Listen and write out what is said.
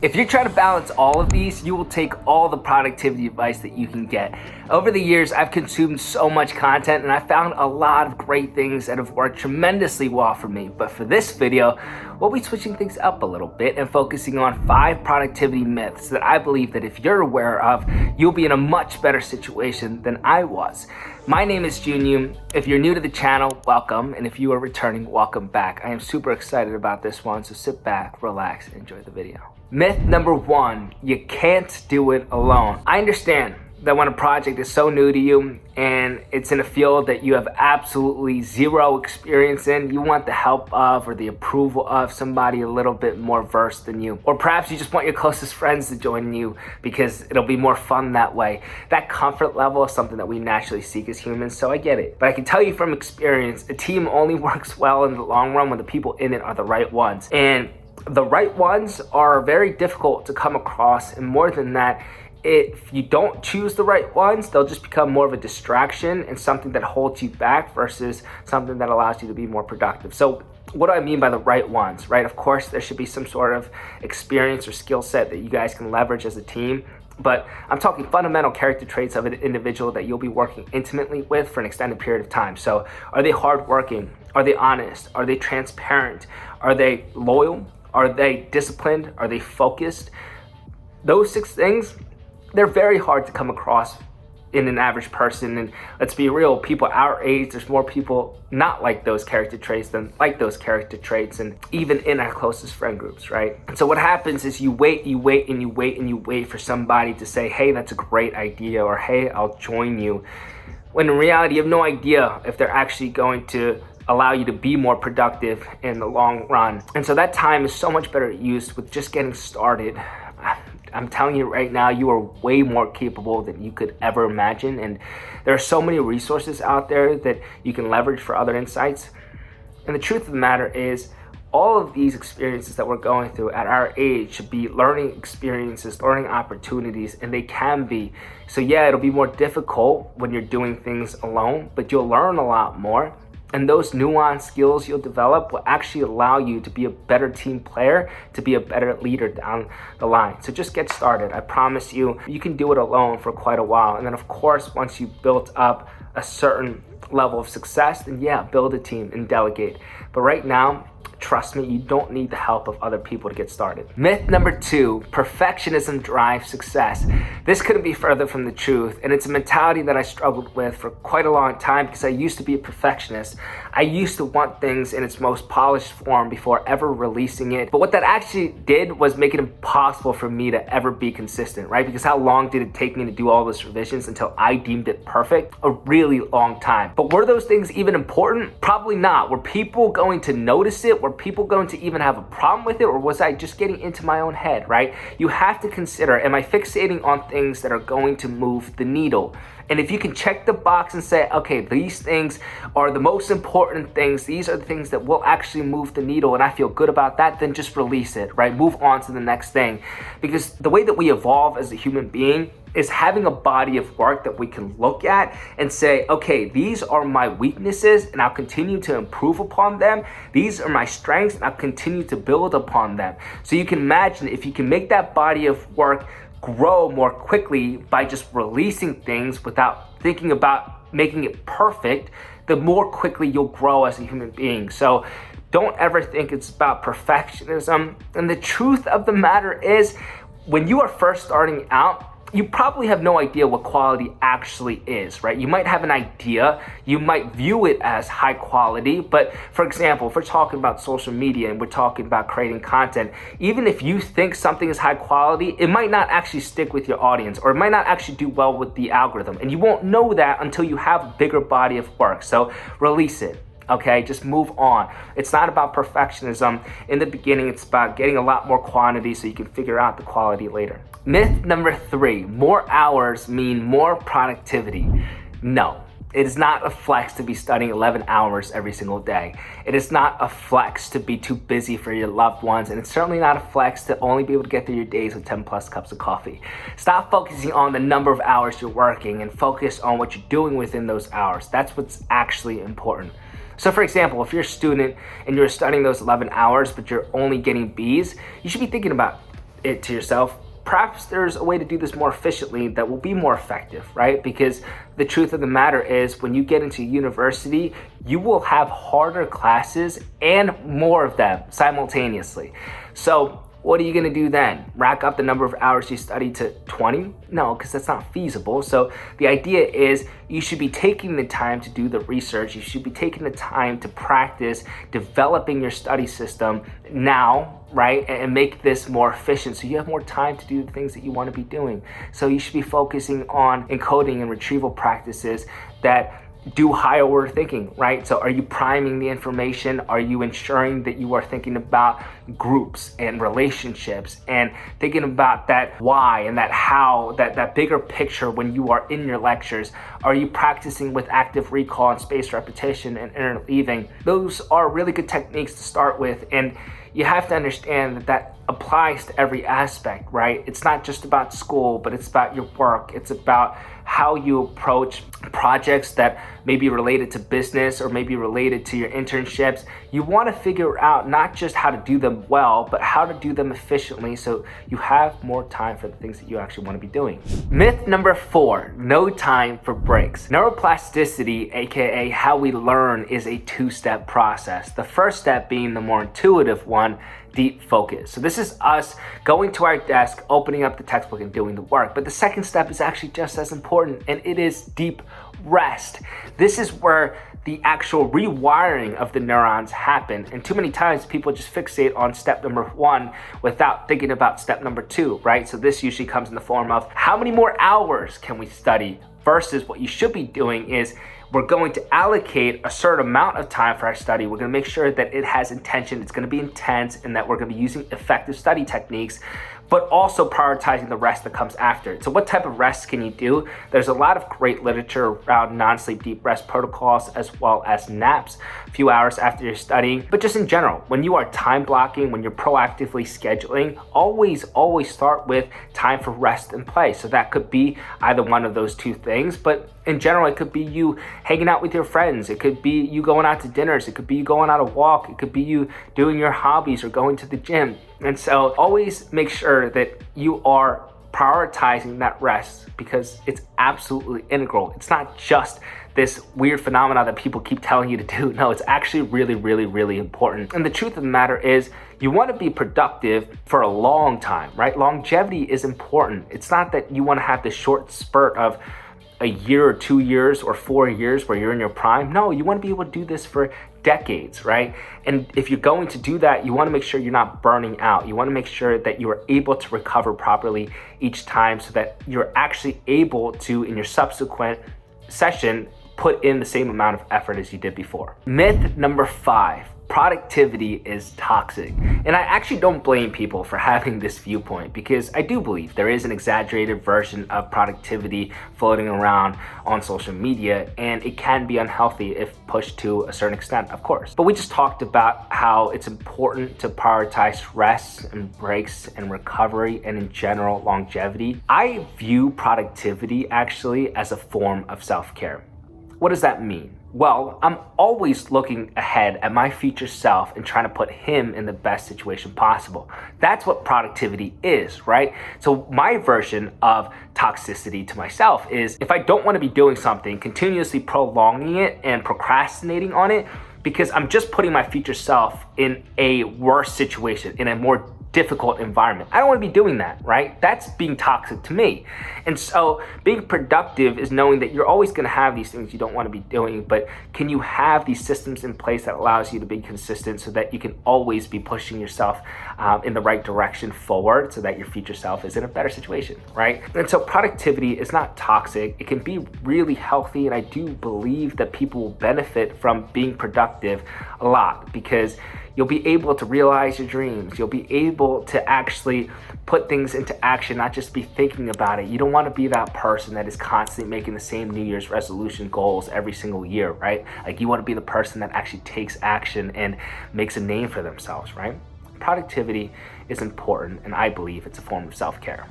If you're trying to balance all of these, you will take all the productivity advice that you can get. Over the years, I've consumed so much content and I found a lot of great things that have worked tremendously well for me. But for this video, we'll be switching things up a little bit and focusing on 5 productivity myths that I believe that if you're aware of, you'll be in a much better situation than I was. My name is Junyu. If you're new to the channel, welcome. And if you are returning, welcome back. I am super excited about this one, so sit back, relax, and enjoy the video. Myth number 1, you can't do it alone. I understand that when a project is so new to you and it's in a field that you have absolutely zero experience in, you want the help of or the approval of somebody a little bit more versed than you. Or perhaps you just want your closest friends to join you because it'll be more fun that way. That comfort level is something that we naturally seek as humans, so I get it. But I can tell you from experience, a team only works well in the long run when the people in it are the right ones. And the right ones are very difficult to come across, and more than that, if you don't choose the right ones, they'll just become more of a distraction and something that holds you back versus something that allows you to be more productive. So what do I mean by the right ones, right? Of course, there should be some sort of experience or skill set that you guys can leverage as a team, but I'm talking fundamental character traits of an individual that you'll be working intimately with for an extended period of time. So are they hardworking? Are they honest? Are they transparent? Are they loyal? Are they disciplined? Are they focused? Those 6 things, they're very hard to come across in an average person. And let's be real, people our age, there's more people not like those character traits than like those character traits, and even in our closest friend groups, right? And so what happens is you wait for somebody to say, hey, that's a great idea, or hey, I'll join you. When in reality, you have no idea if they're actually going to allow you to be more productive in the long run. And so that time is so much better used with just getting started. I'm telling you right now, you are way more capable than you could ever imagine. And there are so many resources out there that you can leverage for other insights. And the truth of the matter is, all of these experiences that we're going through at our age should be learning experiences, learning opportunities, and they can be. So yeah, it'll be more difficult when you're doing things alone, but you'll learn a lot more. And those nuanced skills you'll develop will actually allow you to be a better team player, to be a better leader down the line. So just get started. I promise you, you can do it alone for quite a while. And then of course, once you've built up a certain level of success, then yeah, build a team and delegate. But right now, trust me, you don't need the help of other people to get started. Myth number 2, perfectionism drives success. This couldn't be further from the truth, and it's a mentality that I struggled with for quite a long time because I used to be a perfectionist. I used to want things in its most polished form before ever releasing it. But what that actually did was make it impossible for me to ever be consistent, right? Because how long did it take me to do all those revisions until I deemed it perfect? A really long time. But were those things even important? Probably not. Were people going to notice it? Were people going to even have a problem with it? Or was I just getting into my own head, right? You have to consider, am I fixating on things that are going to move the needle? And if you can check the box and say, okay, these things are the most important things, these are the things that will actually move the needle, and I feel good about that, then just release it, right? Move on to the next thing. Because the way that we evolve as a human being is having a body of work that we can look at and say, okay, these are my weaknesses and I'll continue to improve upon them. These are my strengths and I'll continue to build upon them. So you can imagine if you can make that body of work grow more quickly by just releasing things without thinking about making it perfect, the more quickly you'll grow as a human being. So don't ever think it's about perfectionism. And the truth of the matter is, when you are first starting out, you probably have no idea what quality actually is, right? You might have an idea, you might view it as high quality, but for example, if we're talking about social media and we're talking about creating content, even if you think something is high quality, it might not actually stick with your audience, or it might not actually do well with the algorithm. And you won't know that until you have a bigger body of work. So release it. Okay, just move on. It's not about perfectionism. In the beginning, it's about getting a lot more quantity so you can figure out the quality later. Myth number 3, more hours mean more productivity. No, it is not a flex to be studying 11 hours every single day. It is not a flex to be too busy for your loved ones, and it's certainly not a flex to only be able to get through your days with 10 plus cups of coffee. Stop focusing on the number of hours you're working and focus on what you're doing within those hours. That's what's actually important. So for example, if you're a student and you're studying those 11 hours, but you're only getting B's, you should be thinking about, it to yourself, perhaps there's a way to do this more efficiently that will be more effective, right? Because the truth of the matter is, when you get into university, you will have harder classes and more of them simultaneously. So what are you gonna do then? Rack up the number of hours you study to 20? No, because that's not feasible. So the idea is you should be taking the time to do the research. You should be taking the time to practice developing your study system now, right? And make this more efficient so you have more time to do the things that you want to be doing. So you should be focusing on encoding and retrieval practices that do higher order thinking, right? So are you priming the information? Are you ensuring that you are thinking about groups and relationships and thinking about that why and that how, that bigger picture when you are in your lectures? Are you practicing with active recall and spaced repetition and interleaving? Those are really good techniques to start with, and you have to understand that that applies to every aspect, right? It's not just about school, but it's about your work. It's about how you approach projects that may be related to business or maybe related to your internships. You want to figure out not just how to do them well, but how to do them efficiently so you have more time for the things that you actually want to be doing. Myth number 4, no time for breaks. Neuroplasticity, aka how we learn, is a 2-step process. The first step being the more intuitive one, deep focus. So this is us going to our desk, opening up the textbook and doing the work. But the second step is actually just as important, and it is deep rest. This is where the actual rewiring of the neurons happen. And too many times people just fixate on step number 1 without thinking about step number 2, right? So this usually comes in the form of how many more hours can we study, versus what you should be doing is we're going to allocate a certain amount of time for our study. We're going to make sure that it has intention, it's going to be intense, and that we're going to be using effective study techniques, but also prioritizing the rest that comes after it. So what type of rest can you do? There's a lot of great literature around non-sleep deep rest protocols, as well as naps a few hours after you're studying. But just in general, when you are time blocking, when you're proactively scheduling, always start with time for rest and play. So that could be either one of those two things, but in general, it could be you hanging out with your friends. It could be you going out to dinners. It could be you going on a walk. It could be you doing your hobbies or going to the gym. And so always make sure that you are prioritizing that rest, because it's absolutely integral. It's not just this weird phenomena that people keep telling you to do. No, it's actually really important. And the truth of the matter is, you want to be productive for a long time, right? Longevity is important. It's not that you want to have this short spurt of a year or 2 years or 4 years where you're in your prime. No, you want to be able to do this for decades, right? And if you're going to do that, you want to make sure you're not burning out. You want to make sure that you are able to recover properly each time, so that you're actually able to, in your subsequent session, put in the same amount of effort as you did before. Myth number 5. Productivity is toxic. And I actually don't blame people for having this viewpoint, because I do believe there is an exaggerated version of productivity floating around on social media, and it can be unhealthy if pushed to a certain extent, of course. But we just talked about how it's important to prioritize rest and breaks and recovery, and in general, longevity. I view productivity actually as a form of self-care. What does that mean? Well, I'm always looking ahead at my future self and trying to put him in the best situation possible. That's what productivity is, right? So my version of toxicity to myself is, if I don't want to be doing something, continuously prolonging it and procrastinating on it, because I'm just putting my future self in a worse situation, in a more difficult environment. I don't want to be doing that, right? That's being toxic to me. And so being productive is knowing that you're always going to have these things you don't want to be doing, but can you have these systems in place that allows you to be consistent, so that you can always be pushing yourself in the right direction forward, so that your future self is in a better situation, right? And so productivity is not toxic. It can be really healthy, and I do believe that people will benefit from being productive a lot, because you'll be able to realize your dreams. You'll be able to actually put things into action, not just be thinking about it. You don't want to be that person that is constantly making the same New Year's resolution goals every single year, right? Like, you want to be the person that actually takes action and makes a name for themselves, right? Productivity is important, and I believe it's a form of self-care.